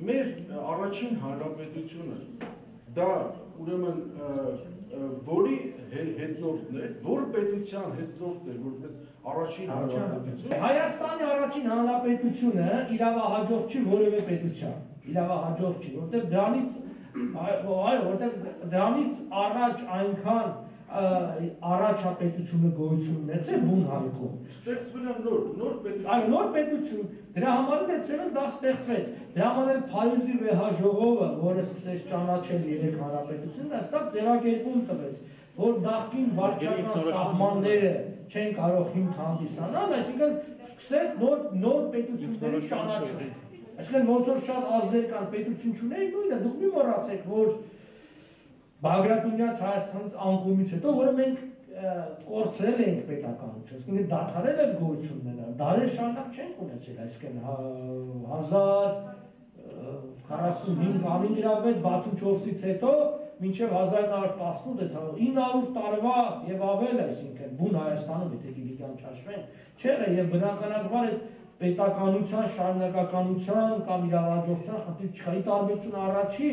մեր առաջին հանրապետությունը դա ուրեմն որի հետնորդն էր, որ պետության հետնորդն էր, որպես առաջին հանրապետություն։ Հայաստանի առաջին հանրապետությունը իրավահաջորդ չի որևէ պետության, իրավահաջորդ չի, որտեղ դրանից առաջ այնքան առաջապետությունը գոյություն ունեցել բուն հայկում։ Ստեղծվել է նոր պետություն։ Այո, նոր պետություն։ Դրա համար էլ էցել դա ստեղծվեց։ Դրա համար էլ Փարիզի վեհաժողովը, որը սկսեց ճանաչել երեք հանրապետությունները, հստակ ձևակերպում տվեց, որ նախկին վարչական սահմանները չեն կարող հիմք հանդիսանալ, այսինքն սկսեց նոր պետությունների ճանաչում։ Այսինքն ոնց որ շատ ազգեր կան պետություն չունեն, նույնը դուք մի մոռացեք, որ Բագրատունյաց Հայաստանից անկումից հետո, որը մենք կորցրել ենք պետականություն, այսինքն դադարել էր գոյություն ունենալ, դարեր շարունակ չենք ունեցել, այսինքն 1045 անուն գրավվեց 64-ից հետո մինչև 1918 900 տարվա եւ ավել, այսինքն բուն Հայաստանում, եթե գիտական չհաշվենք, չէ՞ եւ բնականաբար այդ պետականության, շարունակականության կամ իրավահաջորդության խնդիր չկա, ի տարբերություն առաջի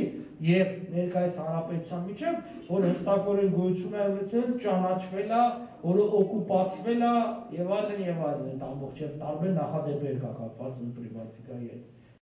եւ ներկայիս հանրապետության միջև, որ հստակորեն գոյություն է ունեցել, ճանաչվել է, որը օկուպացվել է եւ այլն, այդ ամբողջ տարբեր նախադեպեր կա կապված պրիվատիկայի հետ։